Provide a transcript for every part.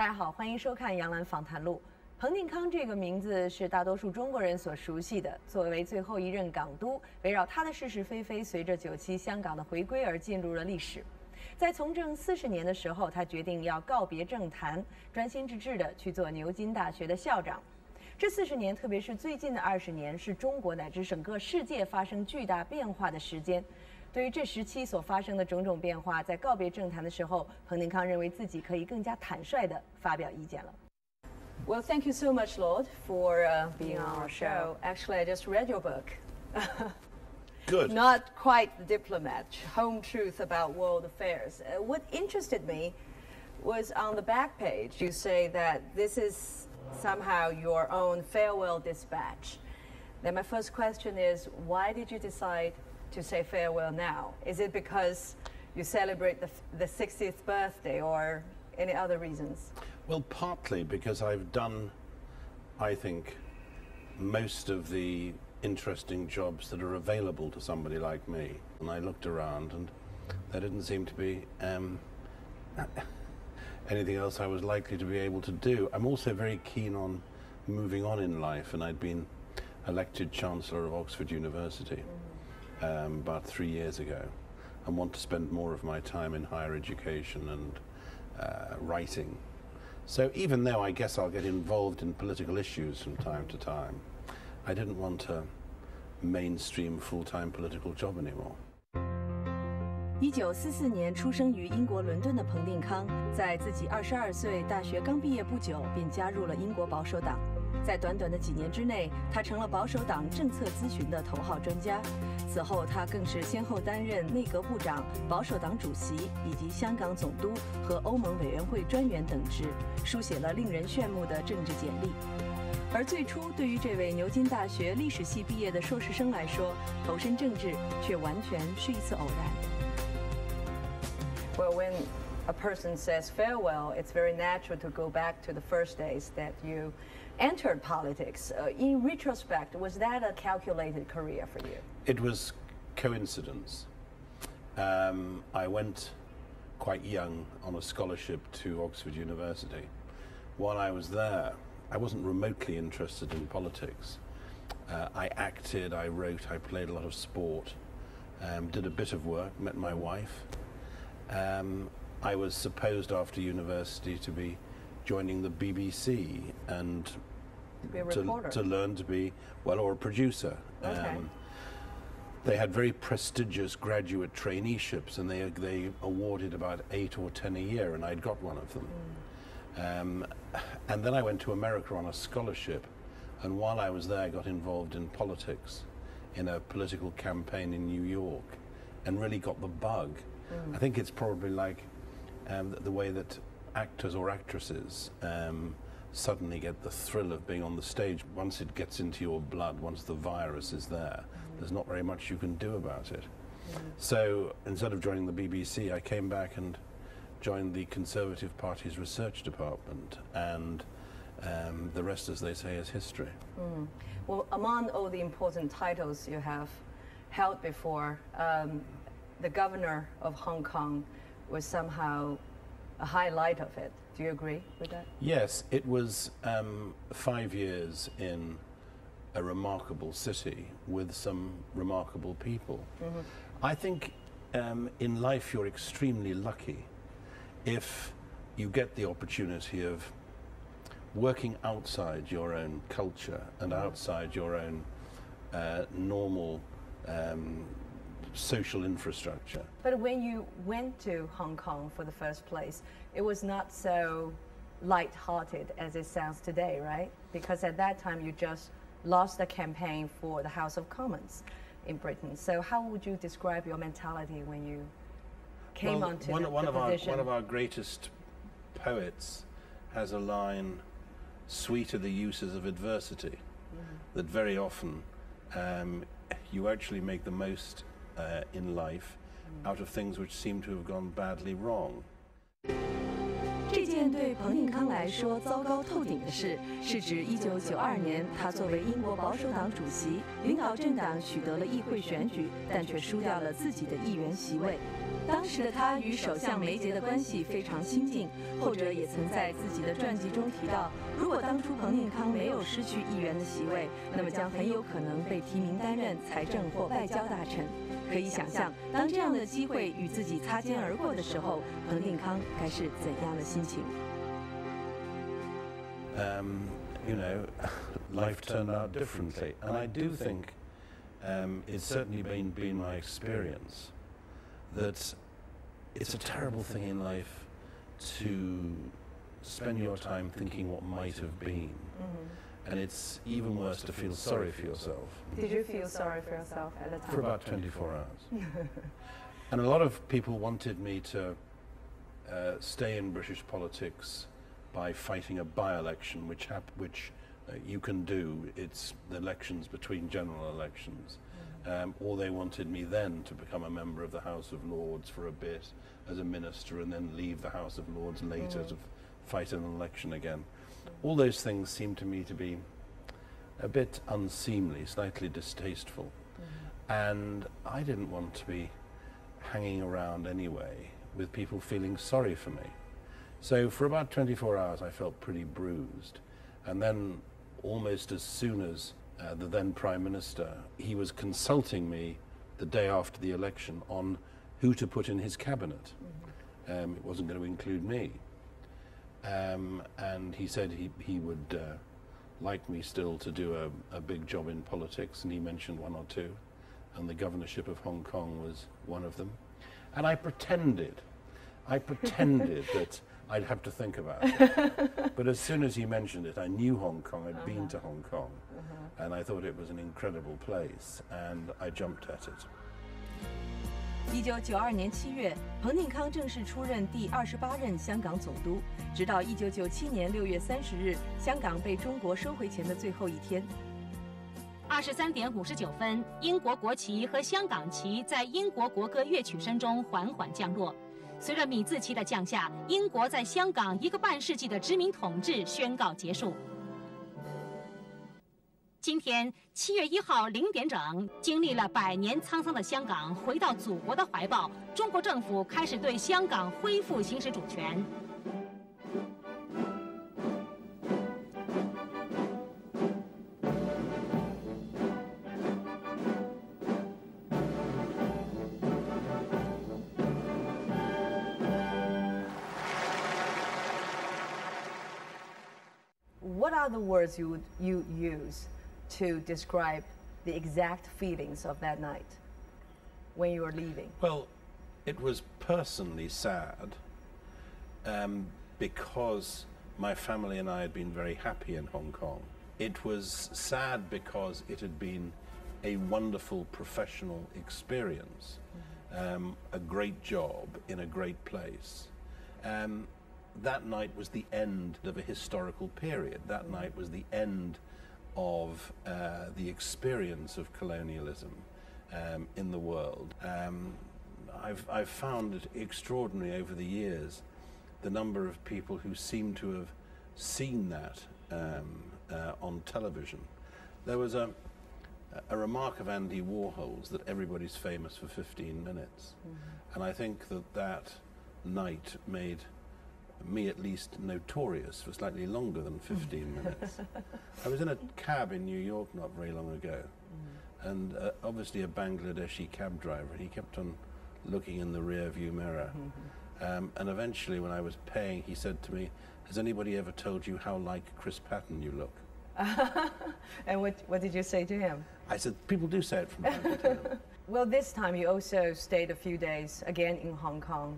大家好，欢迎收看《杨澜访谈录》。彭定康这个名字是大多数中国人所熟悉的。作为最后一任港督，围绕他的是是非非，随着9期香港的回归而进入了历史。在从政40年的时候，他决定要告别政坛，专心致志地去做牛津大学的校长。这40年，特别是最近的20年，是中国乃至整个世界发生巨大变化的时间。对于这时期所发生的种种变化，在告别政坛的时候，彭定康认为自己可以更加坦率地发表意见了。Well, thank you so much, Lord, for being on our show. Actually, I just read your book. Good. Not quite the diplomat, home truth about world affairs. What interested me was on the back page, you say that this is somehow your own farewell dispatch. Then my first question is, why did you decide to say farewell now? Is it because you celebrate the 60th birthday or any other reasons? Well, partly because I've done, I think, most of the interesting jobs that are available to somebody like me. And I looked around and there didn't seem to be anything else I was likely to be able to do. I'm also very keen on moving on in life, and I'd been elected Chancellor of Oxford University about 3 years ago, and want to spend more of my time in higher education and writing. So even though I guess I'll get involved in political issues from time to time, I didn't want a mainstream full-time political job anymore. 1944年出生于英国伦敦的彭定康，在自己22岁大学刚毕业不久，便加入了英国保守党。在短短的几年之内，他成了保守党政策咨询的头号专家。此后，他更是先后担任内阁部长、保守党主席以及香港总督和欧盟委员会专员等职，书写了令人炫目的政治简历。而最初，对于这位牛津大学历史系毕业的硕士生来说，投身政治却完全是一次偶然。Well, when a person says farewell, it's very natural to go back to the first days that you entered politics. In retrospect, was that a calculated career for you? It was coincidence. I went quite young on a scholarship to Oxford University. While I was there, I wasn't remotely interested in politics. I acted, I wrote, I played a lot of sport, did a bit of work, met my wife. I was supposed after university to be joining the BBC and to learn to be, well, or a producer. Okay. They had very prestigious graduate traineeships, and they awarded about 8 or 10 a year, and I'd got one of them. And then I went to America on a scholarship, and while I was there, I got involved in politics, in a political campaign in New York, and really got the bug. I think it's probably like the way that actors or actresses suddenly get the thrill of being on the stage. Once it gets into your blood, once the virus is there, there's not very much you can do about it. So instead of joining the BBC, I came back and joined the Conservative Party's research department, and the rest, as they say, is history. Well, among all the important titles you have held before, the governor of Hong Kong was somehow a highlight of it. Do you agree with that? Yes, it was 5 years in a remarkable city with some remarkable people. I think in life you're extremely lucky if you get the opportunity of working outside your own culture and outside your own normal social infrastructure. But when you went to Hong Kong for the first place, it was not so light-hearted as it sounds today, right? Because at that time you just lost the campaign for the House of Commons in Britain. So how would you describe your mentality when you came onto the position? One of our greatest poets has a line, "Sweet are the uses of adversity," that very often you actually make the most in life out of things which seem to have gone badly wrong. 这件对彭定康来说糟糕透顶的事，是指1992年他作为英国保守党主席，领导政党取得了议会选举，但却输掉了自己的议员席位。当时的他与首相梅杰的关系非常亲近，后者也曾在自己的传记中提到，如果当初彭定康没有失去议员的席位，那么将很有可能被提名担任财政或外交大臣。可以想象，当这样的机会与自己擦肩而过的时候，彭定康该是怎样的心情？You know, life turned out differently, and I do think it's certainly been my experience that it's a terrible thing in life to spend your time thinking what might have been. And it's even worse to feel sorry for yourself. Did you feel sorry for yourself at the time? For about 24 hours. And a lot of people wanted me to stay in British politics by fighting a by-election, which you can do. It's the elections between general elections. Or they wanted me then to become a member of the House of Lords for a bit as a minister and then leave the House of Lords later to fight an election again. All those things seem to me to be a bit unseemly, slightly distasteful. And I didn't want to be hanging around anyway with people feeling sorry for me. So for about 24 hours I felt pretty bruised. And then almost as soon as the then Prime Minister, he was consulting me the day after the election on who to put in his cabinet. It wasn't going to include me. And he said he would like me still to do a big job in politics, and he mentioned one or two, and the governorship of Hong Kong was one of them. And I pretended that I'd have to think about it. But as soon as he mentioned it, I knew Hong Kong, I'd been to Hong Kong, and I thought it was an incredible place, and I jumped at it. 1992年7月，彭定康正式出任第28任香港总督，直到1997年6月30日，香港被中国收回前的最后一天。23点59分，英国国旗和香港旗在英国国歌乐曲声中缓缓降落。随着米字旗的降下，英国在香港1个半世纪的殖民统治宣告结束。今天7月1号0点整，经历了100年沧桑的香港回到祖国的怀抱，中国政府开始对香港恢复行使主权。What are the words you use to describe the exact feelings of that night when you were leaving? Well, it was personally sad because my family and I had been very happy in Hong Kong. It was sad because it had been a wonderful professional experience, a great job in a great place. That night was the end of a historical period. That night was the end of the experience of colonialism in the world. I've found it extraordinary over the years, the number of people who seem to have seen that on television. There was a remark of Andy Warhol's that everybody's famous for 15 minutes. And I think that night made me at least notorious for slightly longer than 15 minutes. I was in a cab in New York not very long ago, and obviously a Bangladeshi cab driver, and he kept on looking in the rear view mirror. And eventually when I was paying, he said to me, "Has anybody ever told you how like Chris Patton you look?" And what did you say to him? I said, people do say it from time to time. Well, this time you also stayed a few days again in Hong Kong.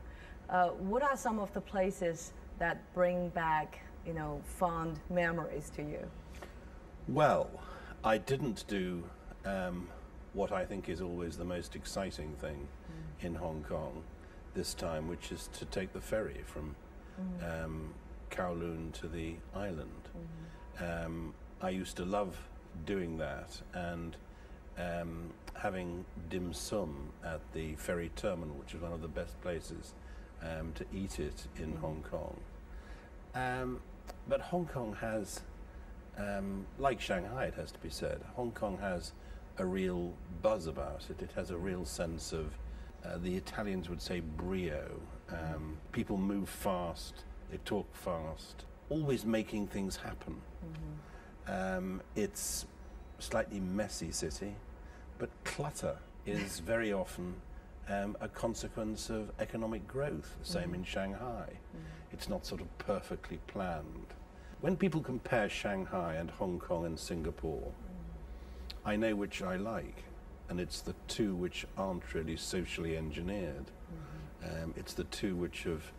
What are some of the places that bring back, fond memories to you? Well, I didn't do what I think is always the most exciting thing in Hong Kong this time, which is to take the ferry from Kowloon to the island. I used to love doing that, and having dim sum at the ferry terminal, which is one of the best places to eat it in Hong Kong. But Hong Kong has, like Shanghai, it has to be said, Hong Kong has a real buzz about it. It has a real sense of, the Italians would say brio. People move fast, they talk fast, always making things happen. It's a slightly messy city, but clutter is very often a consequence of economic growth, the same in Shanghai. It's not sort of perfectly planned. When people compare Shanghai and Hong Kong and Singapore, I know which I like, and it's the two which aren't really socially engineered. It's the two which have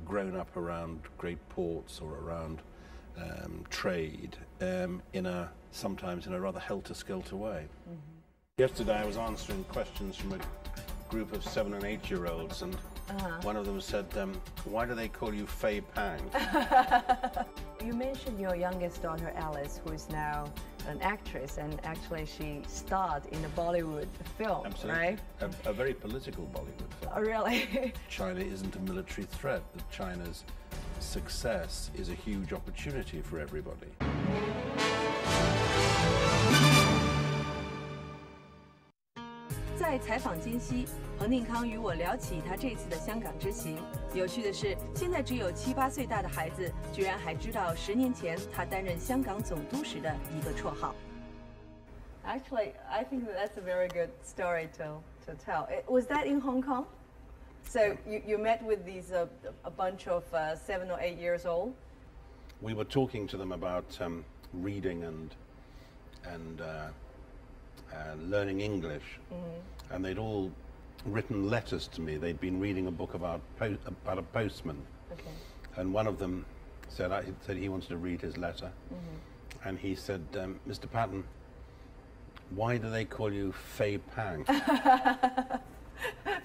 grown up around great ports or around trade sometimes in a rather helter-skelter way. Yesterday I was answering questions from a group of 7 and 8-year-olds, and one of them said, why do they call you Fei Pang? You mentioned your youngest daughter Alice, who is now an actress, and actually she starred in a Bollywood film. Absolutely. Right? A very political Bollywood film. Oh, really? China isn't a military threat. That China's success is a huge opportunity for everybody. 在采访间隙，彭定康与我聊起他这次的香港之行。有趣的是，现在只有7、8岁大的孩子，居然还知道10年前他担任香港总督时的一个绰号。Actually, I think that's a very good story to tell. Was that in Hong Kong? So you met with these a bunch of 7 or 8 years old. We were talking to them about reading and learning English, and they'd all written letters to me. They'd been reading a book about a postman, and one of them said he wanted to read his letter, and he said, Mr. Patton, why do they call you Fei Pang?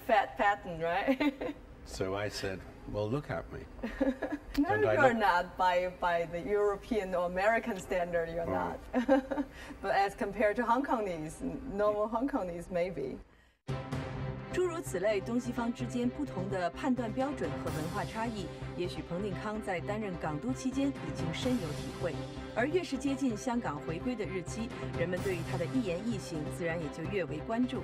Fat Patton, right? So I said, well, look at me. No, you're not. By the European or American standard, you're not. But as compared to Hong Kongese, normal Hong Kongese, maybe. 诸如此类，东西方之间不同的判断标准和文化差异，也许彭定康在担任港督期间已经深有体会。而越是接近香港回归的日期，人们对于他的一言一行自然也就越为关注。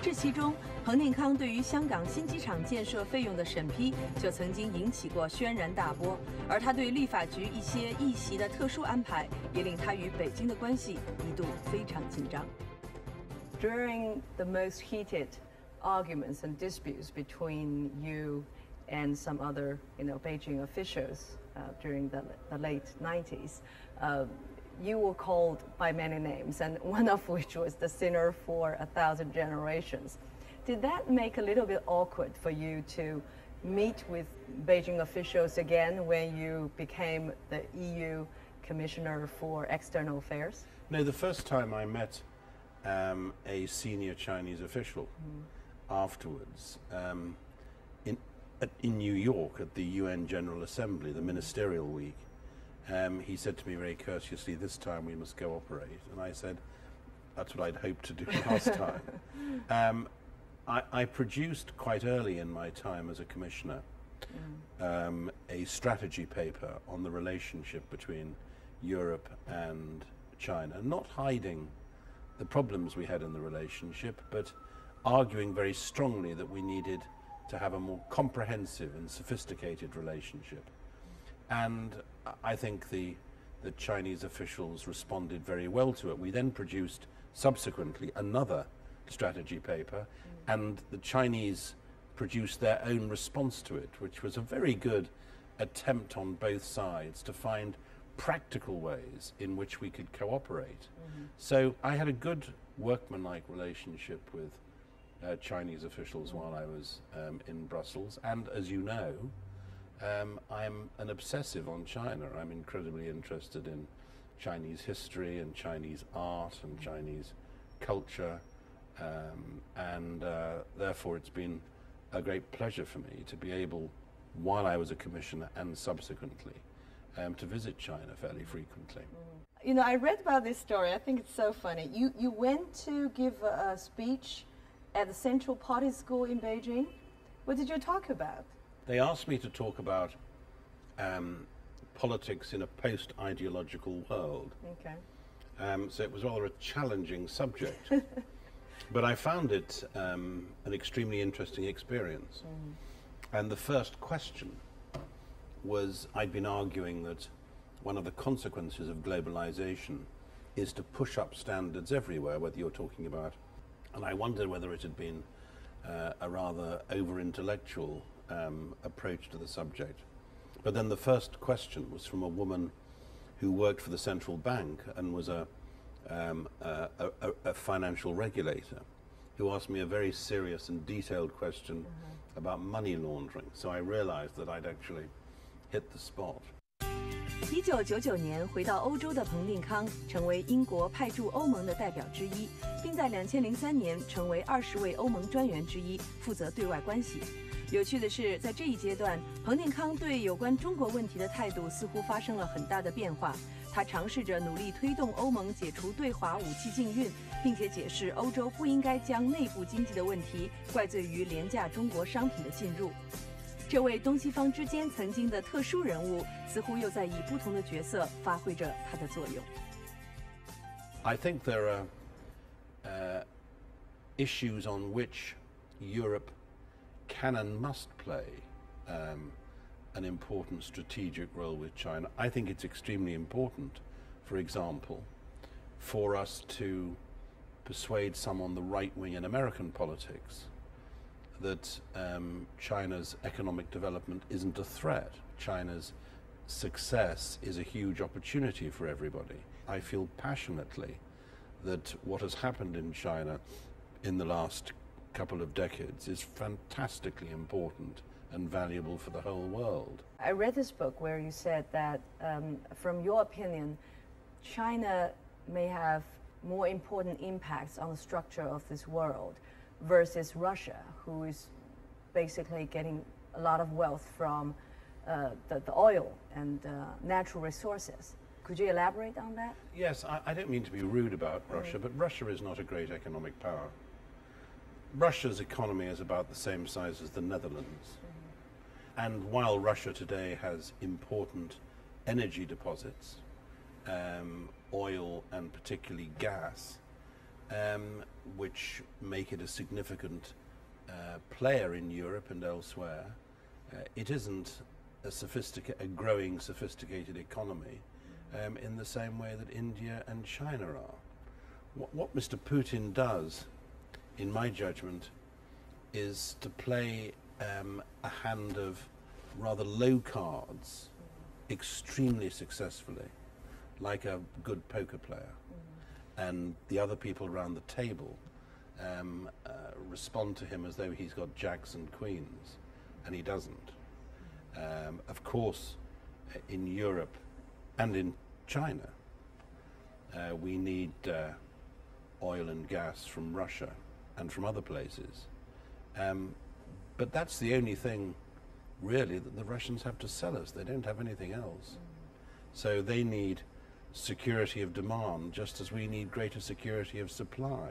这其中，彭定康对于香港新机场建设费用的审批就曾经引起过轩然大波，而他对立法局一些议席的特殊安排，也令他与北京的关系一度非常紧张。During the most heated arguments and disputes between you and some other, Beijing officials during the late 90s, you were called by many names, and one of which was the sinner for 1,000 generations. Did that make a little bit awkward for you to meet with Beijing officials again when you became the EU Commissioner for External Affairs? No, the first time I met a senior Chinese official afterwards in New York at the UN General Assembly, the Ministerial Week, he said to me very courteously, this time we must cooperate. And I said, that's what I'd hoped to do last time. I produced quite early in my time as a commissioner a strategy paper on the relationship between Europe and China, not hiding the problems we had in the relationship, but arguing very strongly that we needed to have a more comprehensive and sophisticated relationship. And I think the Chinese officials responded very well to it. We then produced subsequently another strategy paper, and the Chinese produced their own response to it, which was a very good attempt on both sides to find practical ways in which we could cooperate. So I had a good workmanlike relationship with Chinese officials while I was in Brussels, and as you know, I'm an obsessive on China. I'm incredibly interested in Chinese history and Chinese art and Chinese culture, and therefore it's been a great pleasure for me to be able, while I was a commissioner and subsequently, to visit China fairly frequently. I read about this story. I think it's so funny. You went to give a speech at the Central Party School in Beijing. What did you talk about? They asked me to talk about politics in a post-ideological world. Okay. So it was rather a challenging subject. But I found it an extremely interesting experience. And the first question was, I'd been arguing that one of the consequences of globalization is to push up standards everywhere, whether you're talking about, and I wondered whether it had been a rather over-intellectual approach to the subject. But then the first question was from a woman who worked for the central bank and was a financial regulator, who asked me a very serious and detailed question about money laundering. So I realized that I'd actually hit the spot. 1999年回到欧洲的彭定康成为英国派驻欧盟的代表之一，并在2003年成为20位欧盟专员之一，负责对外关系。有趣的是，在这一阶段，彭定康对有关中国问题的态度似乎发生了很大的变化。他尝试着努力推动欧盟解除对华武器禁运，并且解释欧洲不应该将内部经济的问题怪罪于廉价中国商品的进入。这位东西方之间曾经的特殊人物，似乎又在以不同的角色发挥着他的作用。I think there are issues on which Europe can and must play an important strategic role with China. I think it's extremely important, for example, for us to persuade some on the right wing in American politics that China's economic development isn't a threat. China's success is a huge opportunity for everybody. I feel passionately that what has happened in China in the last couple of decades is fantastically important and valuable for the whole world. I read this book where you said that, from your opinion, China may have more important impacts on the structure of this world versus Russia, who is basically getting a lot of wealth from the oil and natural resources. Could you elaborate on that? Yes, I don't mean to be rude about Russia, but Russia is not a great economic power. Russia's economy is about the same size as the Netherlands. And while Russia today has important energy deposits, oil and particularly gas, which make it a significant player in Europe and elsewhere, it isn't a growing sophisticated economy in the same way that India and China are. What Mr. Putin does, in my judgment, is to play a hand of rather low cards extremely successfully, like a good poker player. And the other people around the table respond to him as though he's got jacks and queens, and he doesn't. Of course, in Europe and in China, we need oil and gas from Russia and from other places. But that's the only thing, really, that the Russians have to sell us. They don't have anything else. So they need security of demand, just as we need greater security of supply.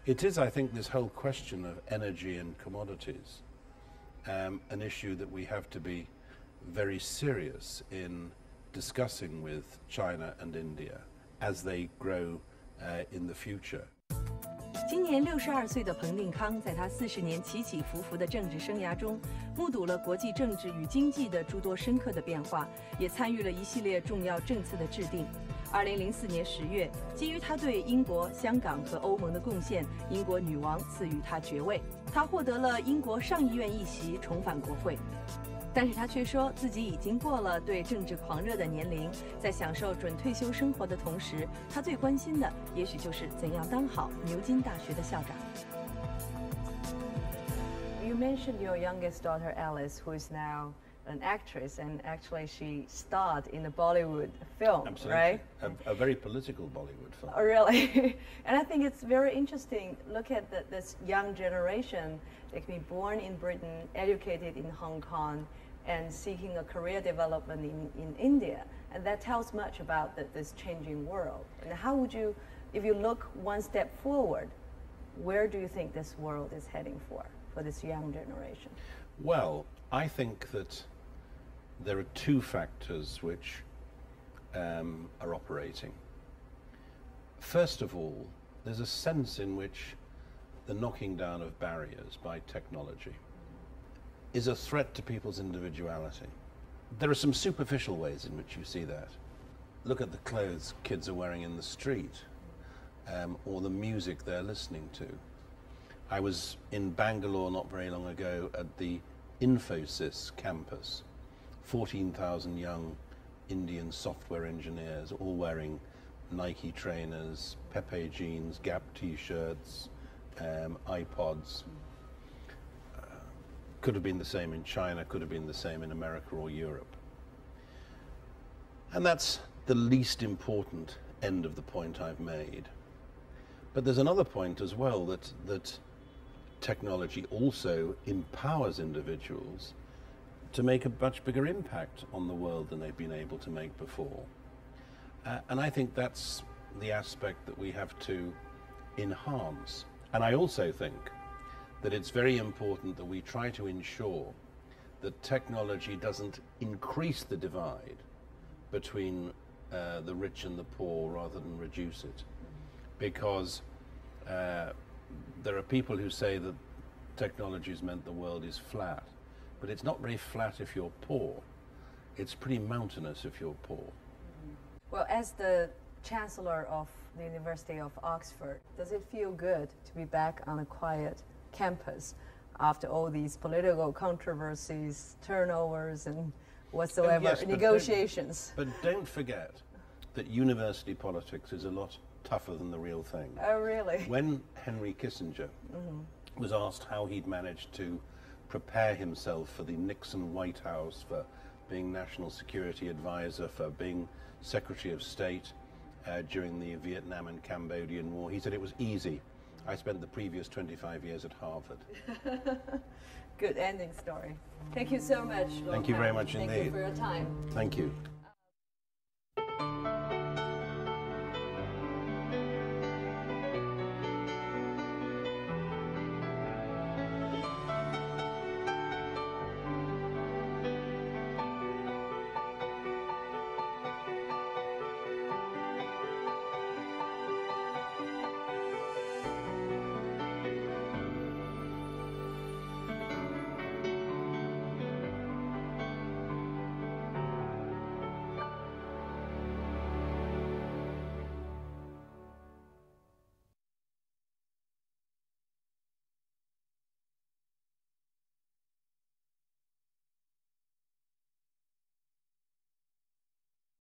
It is, I think, this whole question of energy and commodities, an issue that we have to be very serious in discussing with China and India as they grow in the future. 今年62岁的彭定康，在他40年起起伏伏的政治生涯中，目睹了国际政治与经济的诸多深刻的变化，也参与了一系列重要政策的制定。2004年10月，基于他对英国、香港和欧盟的贡献，英国女王赐予他爵位，他获得了英国上议院一席，重返国会。但是他却说自己已经过了对政治狂热的年龄，在享受准退休生活的同时，他最关心的也许就是怎样当好牛津大学的校长。You mentioned your youngest daughter Alice, who is now an actress, and actually she starred in a Bollywood film, Absolutely. Right? A very political Bollywood film. Oh, really? And I think it's very interesting. Look at this young generation. They can be born in Britain, educated in Hong Kong, and seeking a career development in India. And that tells much about this changing world. And how would you, if you look one step forward, where do you think this world is heading for this young generation? Well, I think that there are two factors which are operating. First of all, there's a sense in which the knocking down of barriers by technology is a threat to people's individuality. There are some superficial ways in which you see that. Look at the clothes kids are wearing in the street, or the music they're listening to. I was in Bangalore not very long ago at the Infosys campus. 14,000 young Indian software engineers, all wearing Nike trainers, Pepe jeans, Gap t-shirts, iPods. Could have been the same in China, could have been the same in America or Europe. And that's the least important end of the point I've made. But there's another point as well, that technology also empowers individuals to make a much bigger impact on the world than they've been able to make before. And I think that's the aspect that we have to enhance. And I also think that it's very important that we try to ensure that technology doesn't increase the divide between the rich and the poor rather than reduce it. Because there are people who say that technology has meant the world is flat. But it's not very flat if you're poor. It's pretty mountainous if you're poor. Well, as the Chancellor of the University of Oxford, does it feel good to be back on a quiet campus after all these political controversies, turnovers, and whatsoever, yes, negotiations? But don't forget that university politics is a lot tougher than the real thing. Oh, really? When Henry Kissinger was asked how he'd managed to prepare himself for the Nixon White House, for being National Security Advisor, for being Secretary of State during the Vietnam and Cambodian War, he said it was easy. I spent the previous 25 years at Harvard. Good ending story. Thank you so much. Thank you very much indeed. indeed. Thank you for your time. Thank you.